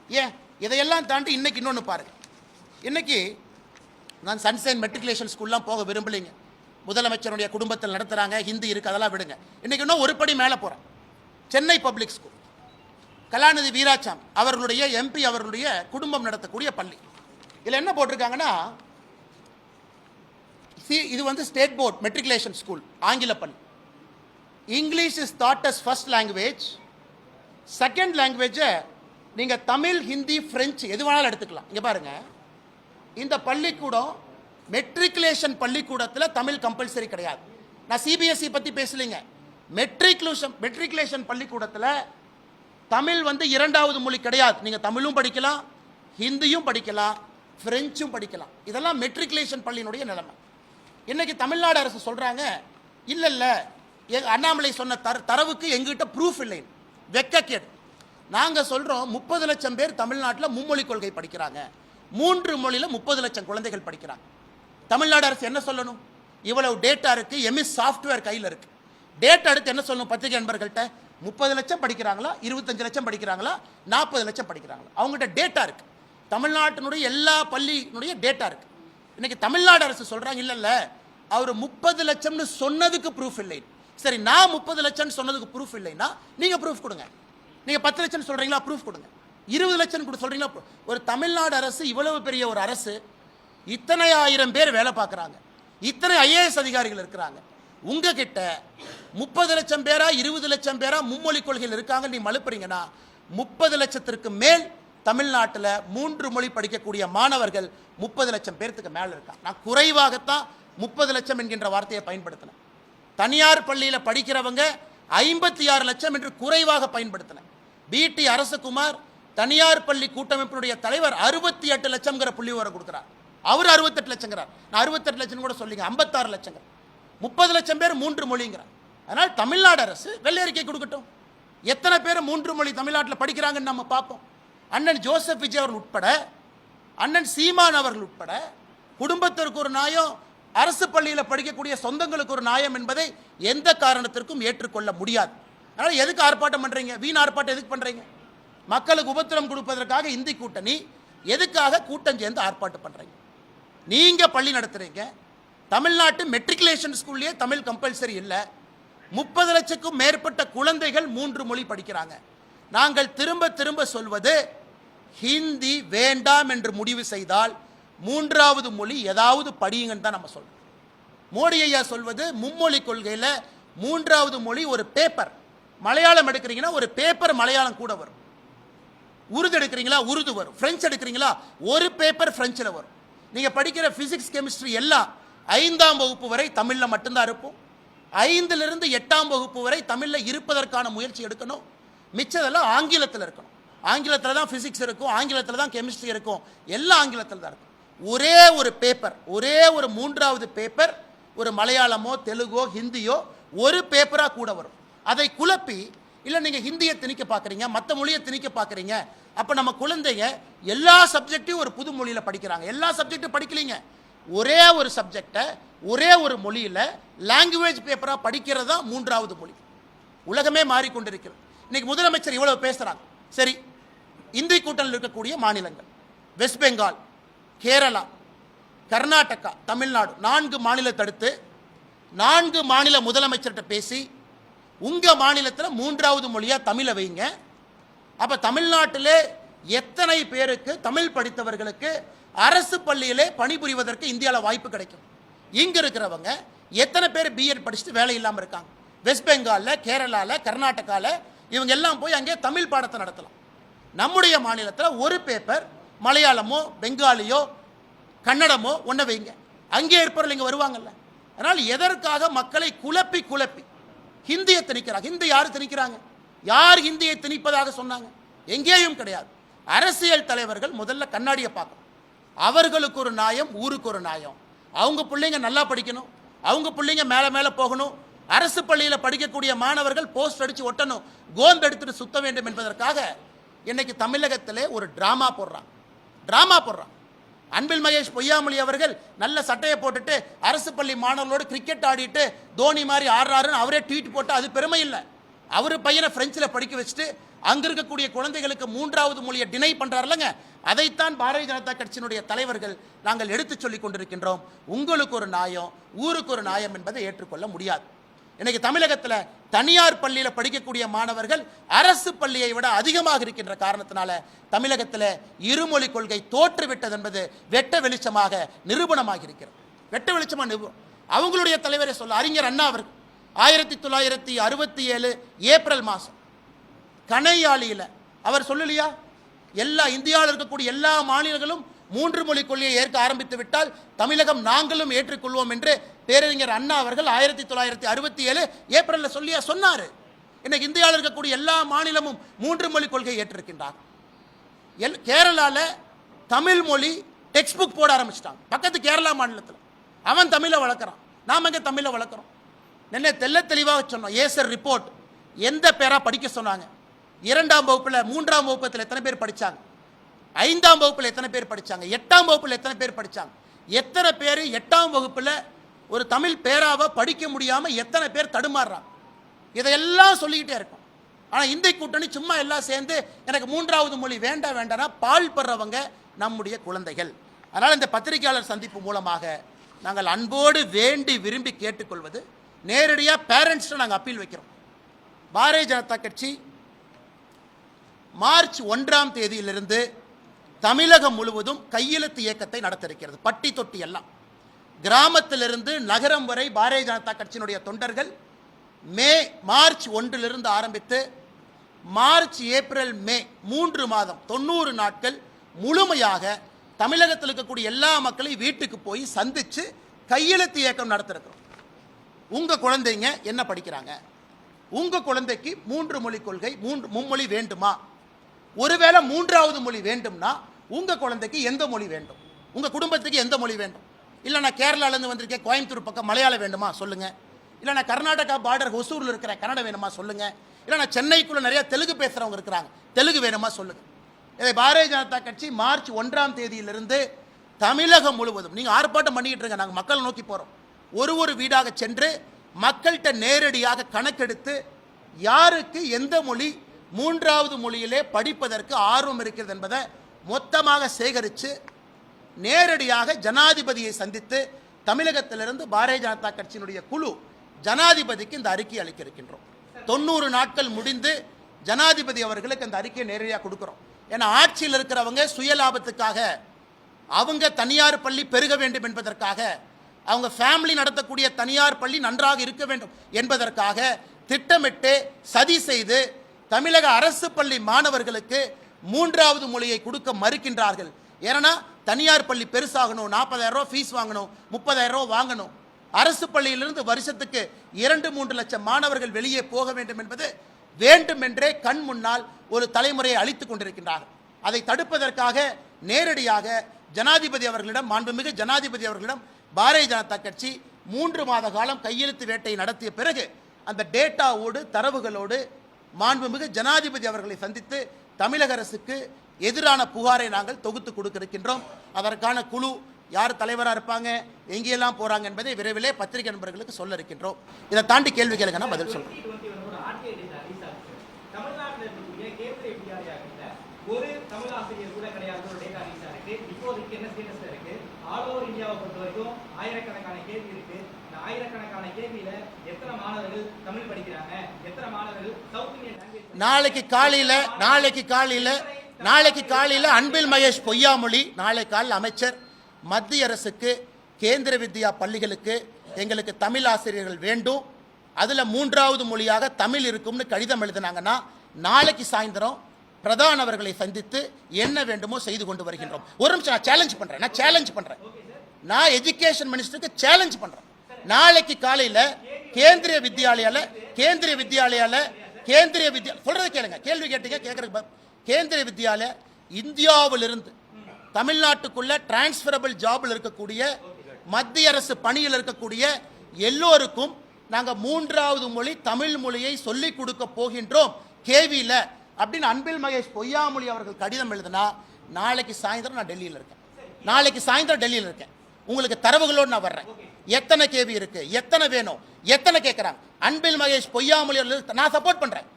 ஏன் இதையெல்லாம் தாண்டி இன்னைக்கு இன்னொன்று பாருங்க. இன்னைக்கு நான் சன்சைன் மெட்ரிகுலேஷன் ஸ்கூல்லாம் போக விரும்பலைங்க. முதலமைச்சருடைய குடும்பத்தில் நடத்துகிறாங்க, ஹிந்தி இருக்குது, அதெல்லாம் விடுங்க. இன்றைக்கி இன்னும் ஒரு படி மேலே போகிறேன். சென்னை பப்ளிக் ஸ்கூல், கலாநிதி வீராசாமி அவர்களுடைய எம்பி அவர்களுடைய குடும்பம் நடத்தக்கூடிய பள்ளி. இதில் என்ன போட்டிருக்காங்கன்னா, இது வந்து ஸ்டேட் போர்ட் மெட்ரிகுலேஷன் ஸ்கூல், ஆங்கில பள்ளி. English is taught as first language. Second லாங்குவேஜை நீங்கள் தமிழ், ஹிந்தி, ஃப்ரெஞ்சு எது வேணாலும் எடுத்துக்கலாம். இங்கே பாருங்கள், இந்த பள்ளிக்கூடம் மெட்ரிகுலேஷன் பள்ளிக்கூடத்தில் தமிழ் கம்பல்சரி கிடையாது. நான் சிபிஎஸ்இ பற்றி பேசலைங்க. மெட்ரிகுலேஷன் பள்ளிக்கூடத்தில் தமிழ் வந்து இரண்டாவது மொழி கிடையாது. நீங்கள் தமிழும் படிக்கலாம், ஹிந்தியும் படிக்கலாம், ஃப்ரெஞ்சும் படிக்கலாம். இதெல்லாம் மெட்ரிகுலேஷன் பள்ளியினுடைய நிலைமை. இன்னைக்கு தமிழ்நாடு அரசு சொல்கிறாங்க, இல்லை இல்லை அண்ணாமலை சொன்ன தரவுக்கு எங்கிட்ட ப்ரூஃப் இல்லை, வெக்கக்கேடு. நாங்கள் சொல்கிறோம் 30 லட்சம் பேர் தமிழ்நாட்டில் மும்மொழி கொள்கை படிக்கிறாங்க. 3 மொழியில் 30 லட்சம் குழந்தைகள் படிக்கிறாங்க. தமிழ்நாடு அரசு என்ன சொல்லணும்? இவ்வளவு டேட்டா இருக்குது, எம்எஸ் சாஃப்ட்வேர் கையில் இருக்குது. டேட்டா எடுத்து என்ன சொல்லணும் பத்திரிகை நண்பர்கள்ட்ட? 30 லட்சம் படிக்கிறாங்களா, 25 லட்சம் படிக்கிறாங்களா, 40 லட்சம் படிக்கிறாங்களா? அவங்ககிட்ட டேட்டா இருக்குது. தமிழ்நாட்டினுடைய எல்லா பள்ளியினுடைய டேட்டா இருக்குது. இன்னைக்கு தமிழ்நாடு அரசு சொல்கிறாங்க, இல்லை இல்லை அவர் 30 லட்சம்னு சொன்னதுக்கு ப்ரூஃப் இல்லை. சரி, நான் 30 லட்சம்னு சொன்னதுக்கு ப்ரூஃப் இல்லைன்னா நீங்கள் ப்ரூஃப் கொடுங்க. நீங்கள் 10 லட்சம் சொல்கிறீங்களா, ப்ரூஃப் கொடுங்க. 20 லட்சம் கூட சொல்கிறீங்களா? ஒரு தமிழ்நாடு அரசு, இவ்வளவு பெரிய ஒரு அரசு, இத்தனை ஆயிரம் பேர் வேலை பார்க்குறாங்க, இத்தனை ஐஏஎஸ் அதிகாரிகள் இருக்கிறாங்க. உங்ககிட்ட 30 லட்சம் பேரா 20 லட்சம் பேரா மும்மொழி கொள்கையில் இருக்காங்க, நீ மழுப்புறீங்கன்னா 30 லட்சத்திற்கு மேல் தமிழ்நாட்டில் 3 மொழி படிக்கக்கூடிய மாணவர்கள் 30 லட்சம் பேர்த்துக்கு மேலே இருக்காங்க. நான் குறைவாகத்தான் 30 லட்சம் என்கின்ற வார்த்தையை பயன்படுத்தினேன். தனியார் பள்ளியில் படிக்கிறவங்க 56 லட்சம் என்று குறைவாக பயன்படுத்தினேன். பிடி அரசகுமார் தனியார் பள்ளி கூட்டமைப்பினுடைய தலைவர் 68 லட்சம்ங்கிற புள்ளி விவரம் கொடுக்குறார். அவர் 68 லட்சங்கிறார். நான் 68 லட்சம் கூட சொல்லிங்க, 56 லட்சங்க. 30 லட்சம் பேர் 3 மொழிங்கிறார். அதனால் தமிழ்நாடு அரசு வெள்ளை அறிக்கை கொடுக்கட்டும். எத்தனை பேர் 3 மொழி தமிழ்நாட்டில் படிக்கிறாங்கன்னு நம்ம பார்ப்போம். அண்ணன் ஜோசப் விஜய் அவர்கள் உட்பட, அண்ணன் சீமான் அவர்கள் உட்பட, குடும்பத்திற்கு ஒரு நியாயம், அரசு பள்ளியில் படிக்கக்கூடிய சொந்தங்களுக்கு ஒரு நியாயம் என்பதை எந்த காரணத்திற்கும் ஏற்றுக்கொள்ள முடியாது. அதனால் எதுக்கு ஆர்ப்பாட்டம் பண்ணுறீங்க? வீண் ஆர்ப்பாட்டம் எதுக்கு பண்ணுறீங்க? மக்களுக்கு உபத்திரம் கொடுப்பதற்காக இந்தி கூட்டணி, எதுக்காக கூட்டம் சேர்ந்து ஆர்ப்பாட்டம் பண்ணுறீங்க? நீங்கள் பள்ளி நடத்துகிறீங்க. தமிழ்நாட்டு மெட்ரிகுலேஷன் ஸ்கூல்லேயே தமிழ் கம்பல்சரி இல்லை. 30 லட்சத்துக்கும் மேற்பட்ட குழந்தைகள் 3 மொழி படிக்கிறாங்க. நாங்கள் திரும்ப திரும்ப சொல்வது, ஹிந்தி வேண்டாம் என்று முடிவு செய்தால் 3வது மொழி ஏதாவது படியுங்கன்னு தான் நம்ம சொல்றோம். மோடி ஐயா சொல்வது, மும்மொழி கொள்கையில் 3வது மொழி ஒரு பேப்பர். மலையாளம் எடுக்கிறீங்கன்னா ஒரு பேப்பர் மலையாளம் கூட வரும். உருது எடுக்கிறீங்களா, உருது வரும். பிரெஞ்சு எடுக்கிறீங்களா, ஒரு பேப்பர் பிரெஞ்சில் வரும். நீங்கள் படிக்கிற ஃபிசிக்ஸ், கெமிஸ்ட்ரி எல்லாம் 5ஆம் வகுப்பு வரை தமிழில் மட்டும்தான் இருப்போம். 5லிருந்து 8ஆம் வகுப்பு வரை தமிழில் இருப்பதற்கான முயற்சி எடுக்கணும். மிச்சதெல்லாம் ஆங்கிலத்தில் இருக்கணும். ஆங்கிலத்தில் தான் ஃபிசிக்ஸ் இருக்கும், ஆங்கிலத்தில் தான் கெமிஸ்ட்ரி இருக்கும், எல்லாம் ஆங்கிலத்தில் தான் இருக்கும். ஒரே ஒரு பேப்பர், ஒரே ஒரு 3வது பேப்பர் ஒரு மலையாளமோ தெலுங்கோ ஹிந்தியோ ஒரு பேப்பராக கூட வரும். அதை குழப்பி, இல்லை நீங்கள் ஹிந்தியை திணிக்க பார்க்குறீங்க, மற்ற மொழியை திணிக்க பார்க்குறீங்க, அப்போ நம்ம குழந்தைங்க எல்லா சப்ஜெக்டையும் ஒரு புது மொழியில் படிக்கிறாங்க. எல்லா சப்ஜெக்டும் படிக்கலீங்க, ஒரே ஒரு சப்ஜெக்டை ஒரே ஒரு மொழியில் லாங்குவேஜ் பேப்பராக படிக்கிறது தான் 3வது மொழி. உலகமே மாறிக்கொண்டிருக்கிறது. இன்னைக்கு முதலமைச்சர் இவ்வளவு பேசுகிறாங்க. சரி, இந்தி கூட்டணியில் இருக்கக்கூடிய மாநிலங்கள் வெஸ்ட் பெங்கால், கேரளா, கர்நாடகா, தமிழ்நாடு 4 மாநிலத்தை அடுத்து 4 மாநில முதலமைச்சர்கிட்ட பேசி, உங்கள் மாநிலத்தில் 3வது மொழியாக தமிழை வைங்க. அப்போ தமிழ்நாட்டிலே எத்தனை பேருக்கு, தமிழ் படித்தவர்களுக்கு அரசு பள்ளியிலே பணிபுரிவதற்கு இந்தியாவில் வாய்ப்பு கிடைக்கும்? இங்கே இருக்கிறவங்க எத்தனை பேர் பிஎட் படிச்சுட்டு வேலை இல்லாமல் இருக்காங்க? வெஸ்ட் பெங்காலில், கேரளாவில், கர்நாடகாவில் இவங்க எல்லாம் போய் அங்கே தமிழ் பாடத்தை நடத்தலாம். நம்முடைய மாநிலத்தில் ஒரு பேப்பர் மலையாளமோ பெங்காலியோ கன்னடமோ ஒன்றை வைங்க. அங்கே இருப்பவர்கள் இங்கே வருவாங்கல்ல. அதனால் எதற்காக மக்களை குழப்பி குழப்பி ஹிந்தியை திணிக்கிறாங்க? ஹிந்தி யார் திணிக்கிறாங்க? யார் ஹிந்தியை திணிப்பதாக சொன்னாங்க? எங்கேயும் கிடையாது. அரசியல் தலைவர்கள் முதல்ல கண்ணாடியை பார்க்கணும். அவர்களுக்கு ஒரு நியாயம், ஊருக்கு ஒரு நியாயம். அவங்க பிள்ளைங்க நல்லா படிக்கணும், அவங்க பிள்ளைங்க மேலே மேலே போகணும். அரசு பள்ளியில் படிக்கக்கூடிய மாணவர்கள் போஸ்ட் அடித்து ஒட்டணும், கோந்து எடுத்துட்டு சுத்த வேண்டும் என்பதற்காக இன்னைக்கு தமிழகத்திலே ஒரு டிராமா போடுறான். அன்பில் மகேஷ் பொய்யாமொழி அவர்கள் நல்ல சட்டையை போட்டுட்டு அரசு பள்ளி மாணவர்களோடு கிரிக்கெட் ஆடிட்டு தோனி மாதிரி ஆடுறாருன்னு அவரே ட்வீட் போட்டு அது பெருமை இல்லை. அவர் பையனை பிரெஞ்சில் படிக்க வச்சுட்டு அங்க இருக்கக்கூடிய குழந்தைகளுக்கு மூன்றாவது மொழியை டினை பண்றாருலங்க, அதைத்தான் பாரதிய ஜனதா கட்சியினுடைய தலைவர்கள் நாங்கள் எடுத்து சொல்லிக் கொண்டிருக்கின்றோம். உங்களுக்கு ஒரு நியாயம், ஊருக்கு ஒரு நியாயம் என்பதை ஏற்றுக்கொள்ள முடியாது. இன்னைக்கு தமிழகத்தில் தனியார் பள்ளியில் படிக்கக்கூடிய மாணவர்கள் அரசு பள்ளியை விட அதிகமாக இருக்கின்ற காரணத்தினால தமிழகத்தில் இருமொழி கொள்கை தோற்றுவிட்டது என்பது வெட்ட வெளிச்சமாக நிரூபணமாக இருக்கிறது. வெட்ட வெளிச்சமாக நிரூபணம். அவங்களுடைய தலைவரை சொல்ல அறிஞர் அண்ணா அவர்கள் 1967 ஏப்ரல் மாதம் கணையாளியில் அவர் சொல்லலையா, எல்லா இந்தியாவில் இருக்கக்கூடிய எல்லா மாநிலங்களும் 3 மொழி கொள்கையை ஏற்க ஆரம்பித்து விட்டால் தமிழகம் நாங்களும் ஏற்றுக்கொள்வோம் என்று பேரறிஞர் அண்ணா அவர்கள் 1967 ஏப்ரலில் சொல்லியா சொன்னார். இன்னைக்கு இந்தியாவில் இருக்கக்கூடிய எல்லா மாநிலமும் 3 மொழி கொள்கையை ஏற்றிருக்கின்றார். கேரளாவில் தமிழ் மொழி டெக்ஸ்ட் புக் போட ஆரம்பிச்சிட்டாங்க. பக்கத்து கேரளா மாநிலத்தில் அவன் தமிழை வளர்க்குறான், நாம் எங்கே தமிழை வளர்க்குறோம்? என்ன தெல்ல தெளிவாக சொன்னோம். ஏசர் ரிப்போர்ட் எந்த பேரா படிக்க சொன்னாங்க? 2ஆம் வகுப்பில் 3ஆம் வகுப்பத்தில் எத்தனை பேர் படித்தாங்க? 5ஆம் வகுப்பில் எத்தனை பேர் படித்தாங்க? 8ஆம் வகுப்பில் எத்தனை பேர் படித்தாங்க? எத்தனை பேர் 8ஆம் வகுப்பில் ஒரு தமிழ் பேராவை படிக்க முடியாமல் எத்தனை பேர் தடுமாறுறாங்க? இதையெல்லாம் சொல்லிக்கிட்டே இருக்கும். ஆனால் இந்திய கூட்டணி சும்மா எல்லாம் சேர்ந்து எனக்கு 3வது மொழி வேண்டாம் வேண்டாம்னா பால் பெறவங்க நம்முடைய குழந்தைகள். அதனால் இந்த பத்திரிகையாளர் சந்திப்பு மூலமாக நாங்கள் அன்போடு வேண்டி விரும்பி கேட்டுக்கொள்வது, நேரடியாக பேரண்ட்ஸ்ட்டு நாங்கள் அப்பீல் வைக்கிறோம். பாரதிய ஜனதா கட்சி மார்ச் 1ஆம் தேதியிலிருந்து தமிழகம் முழுவதும் கையெழுத்து இயக்கத்தை நடத்த இருக்கிறது. பட்டி தொட்டி எல்லாம் கிராமத்திலிருந்து நகரம் வரை பாரதிய ஜனதா கட்சியினுடைய தொண்டர்கள் மார்ச் 1 ஆரம்பித்து மார்ச், ஏப்ரல், மே 3 மாதம் 90 நாட்கள் முழுமையாக தமிழகத்தில் இருக்கக்கூடிய எல்லா மக்களையும் வீட்டுக்கு போய் சந்தித்து கையெழுத்து இயக்கம் நடத்திருக்கிறோம். உங்கள் குழந்தைங்க என்ன படிக்கிறாங்க? உங்கள் குழந்தைக்கு 3 மொழி கொள்கை, மும்மொழி வேண்டுமா? ஒருவேளை 3வது மொழி வேண்டும்னா உங்கள் குழந்தைக்கு எந்த மொழி வேண்டும்? உங்கள் குடும்பத்துக்கு எந்த மொழி வேண்டும்? இல்லை நான் கேரளாலேருந்து வந்திருக்கேன், கோயம்புத்தூர் பக்கம் மலையாளம் வேண்டுமா சொல்லுங்கள். இல்லை நான் கர்நாடகா பார்டர் ஹொசூரில் இருக்கிறேன், கன்னடம் வேணுமா சொல்லுங்கள். இல்லை நான் சென்னைக்குள்ளே நிறையா தெலுங்கு பேசுகிறவங்க இருக்கிறாங்க, தெலுங்கு வேணுமா சொல்லுங்கள். இதை பாரதிய ஜனதா கட்சி மார்ச் 1ஆம் தேதியிலிருந்து தமிழகம் முழுவதும் நீங்கள் ஆர்ப்பாட்டம் பண்ணிக்கிட்டு இருங்க. நாங்கள் மக்களை நோக்கி போகிறோம். ஒரு வீடாக சென்று மக்கள்கிட்ட நேரடியாக கணக்கெடுத்து யாருக்கு எந்த மொழி 3வது மொழியிலே படிப்பதற்கு ஆர்வம் இருக்கிறது என்பதை மொத்தமாக சேகரித்து நேரடியாக ஜனாதிபதியை சந்தித்து தமிழகத்திலிருந்து பாரதிய ஜனதா கட்சியினுடைய குழு ஜனாதிபதிக்கு இந்த அறிக்கை அளிக்க இருக்கின்றோம். 90 நாட்கள் முடிந்து ஜனாதிபதி அவர்களுக்கு அந்த அறிக்கையை நேரடியாக கொடுக்குறோம். ஏன்னா ஆட்சியில் இருக்கிறவங்க சுயலாபத்துக்காக, அவங்க தனியார் பள்ளி பெருக வேண்டும் என்பதற்காக, அவங்க ஃபேமிலி நடத்தக்கூடிய தனியார் பள்ளி நன்றாக இருக்க வேண்டும் என்பதற்காக திட்டமிட்டு சதி செய்து தமிழக அரசு பள்ளி மாணவர்களுக்கு 3வது மொழியை கொடுக்க மறுக்கின்றார்கள். ஏன்னா தனியார் பள்ளி பெருசாகணும், 40,000 ரூபா ஃபீஸ் வாங்கணும், 30,000 ரூபா வாங்கணும். அரசு பள்ளியிலிருந்து வருஷத்துக்கு 2-3 லட்சம் மாணவர்கள் வெளியே போக வேண்டும் என்பது வேண்டுமென்றே கண் முன்னால் ஒரு தலைமுறையை அழித்துக் கொண்டிருக்கின்றார்கள். அதை தடுப்பதற்காக நேரடியாக ஜனாதிபதி அவர்களிடம், மாண்புமிகு ஜனாதிபதி அவர்களிடம் பாரதிய ஜனதா கட்சி 3 மாத காலம் கையெழுத்து வேட்டையை நடத்திய பிறகு அந்த டேட்டாவோடு தரவுகளோடு மாண்புமிகு ஜனாதிபதி அவர்களை சந்தித்து தமிழக அரசுக்கு எதிரான புகாரை நாங்கள் தொகுத்து கொடுக்க இருக்கின்றோம். அதற்கான குழு யார் தலைவராக இருப்பாங்க, எங்கெல்லாம் போறாங்க என்பதை விரைவிலே பத்திரிகை நண்பர்களுக்கு சொல்ல இருக்கின்றோம். இதை தாண்டி கேள்வி கேளுங்கன்னா பதில் சொல்றேன். ஒரு தமிழ் ஆசிரியர் கூட கிடையாது, ஒரு டேட்டா ரிலீஸ் ஆயிருக்கு. இப்போதைக்கு என்ன ஸ்டேட்டஸ்ல இருக்கு? ஆல் ஓவர் இந்தியாவை பொறுத்த வரைக்கும் ஆயிரக்கணக்கான கேள்வி இருக்கு. இந்த ஆயிரக்கணக்கான கேள்வியில எத்தனை மாணவர்கள் தமிழ் படிக்கிறாங்க, எத்தனை மாணவர்கள் சவுத் இந்தியன் லாங்குவேஜ்? நாளைக்கு காலையில் அன்பில் மகேஷ் பொய்யாமொழி, நாளை காலையில் அமைச்சர் மத்திய அரசுக்கு கேந்திர வித்யா பள்ளிகளுக்கு எங்களுக்கு தமிழ் ஆசிரியர்கள் வேண்டும், அதில் 3வது மொழியாக தமிழ் இருக்கும்னு கடிதம் எழுதினாங்கன்னா நாளைக்கு சாயந்தரம் பிரதான் அவர்களை சந்தித்து என்ன வேண்டுமோ செய்து கொண்டு வருகின்றோம். ஒரு நிமிஷம் நான் சேலஞ்ச் பண்றேன். நான் எஜுகேஷன் மினிஸ்டருக்கு சேலஞ்ச் பண்றேன். நாளைக்கு காலையில் கேந்திரிய வித்யாலயால சொல்றதை கேளுங்க, கேள்வி கேட்டீங்க கேட்கறதுக்கு. கேந்திரிய வித்யாலயா இந்தியாவிலிருந்து தமிழ்நாட்டுக்குள்ள டிரான்ஸ்பரபிள் ஜாபில் இருக்கக்கூடிய மத்திய அரசு பணியில் இருக்கக்கூடிய எல்லோருக்கும் நாங்கள் 3வது மொழி தமிழ் மொழியை சொல்லிக் கொடுக்க போகின்றோம் கேவியில் அப்படின்னு அன்பில் மகேஷ் பொய்யாமொழி அவர்கள் கடிதம் எழுதினா நாளைக்கு சாயந்தரம் நான் டெல்லியில் இருக்கேன். உங்களுக்கு தரவுகளோடு நான் வர்றேன். எத்தனை கேவி இருக்கு, எத்தனை வேணும், எத்தனை கேட்குறாங்க. அன்பில் மகேஷ் பொய்யாமொழி நான் சப்போர்ட் பண்றேன்.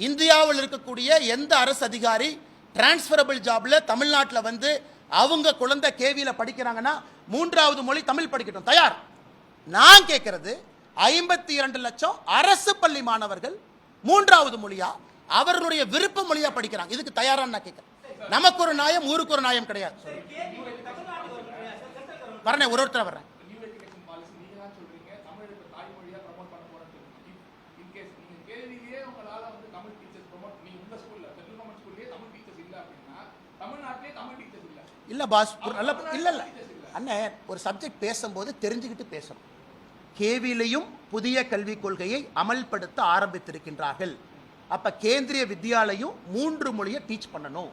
இந்தியாவில் இருக்கக்கூடிய எந்த அரசு அதிகாரி டிரான்ஸ்ஃபரபிள் ஜாப்ல தமிழ்நாட்டில் வந்து அவங்க குழந்தை கேவியில் படிக்கிறாங்கன்னா 3வது மொழி தமிழ் படிக்கட்டும், தயார். நான் கேட்கறது 52 லட்சம் அரசு பள்ளி மாணவர்கள் 3வது மொழியா அவர்களுடைய விருப்ப மொழியா படிக்கிறாங்க. இதுக்கு தயாரான்னு நான் கேட்கிறேன். நமக்கு ஒரு நியாயம், ஊருக்கு ஒரு நியாயம் கிடையாது. வரேன், ஒருத்தர் வர்றேன். இல்ல பாஸ், நல்ல இல்ல இல்ல அண்ணே, ஒரு சப்ஜெக்ட் பேசும்போது தெரிஞ்சுக்கிட்டு பேசணும். கேவிலையும் புதிய கல்விக் கொள்கையை அமல்படுத்த ஆரம்பித்திருக்கின்றார்கள். அப்ப கேந்திரிய வித்யாலயும் 3 மொழியை டீச் பண்ணணும்.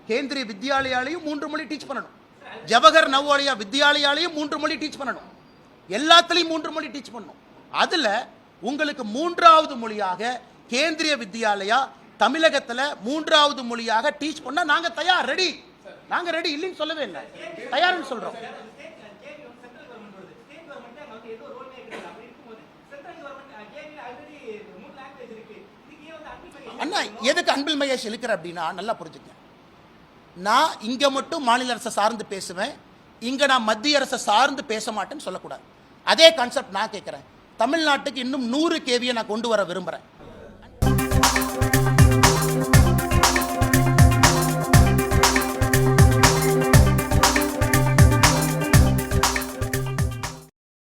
கேந்திரிய வித்யாலயாலையும் 3 மொழி டீச் பண்ணணும். ஜவஹர் நவோதயா வித்யாலயாலையும் 3 மொழி டீச் பண்ணணும். எல்லாத்துலயும் 3 மொழி டீச் பண்ணணும். அதுல உங்களுக்கு 3வது மொழியாக கேந்திரிய வித்யாலயா தமிழகத்துல 3வது மொழியாக டீச் பண்ண நாங்க தயார், ரெடி. நாங்க ரெடி இல்லைன்னு சொல்லவே இல்லை, தயார்னு சொல்றோம். அண்ணா, எதுக்கு அன்பில் மகேஷ் இழுக்கிற அப்படின்னா நல்லா புரிஞ்சுக்க. நான் இங்க மட்டும் மாநில அரசை சார்ந்து பேசுவேன், இங்க நான் மத்திய அரசை சார்ந்து பேச மாட்டேன்னு சொல்லக்கூடாது. அதே கான்செப்ட் நான் கேட்கிறேன். தமிழ்நாட்டுக்கு இன்னும் 100 கேவியை நான் கொண்டு வர விரும்புறேன்.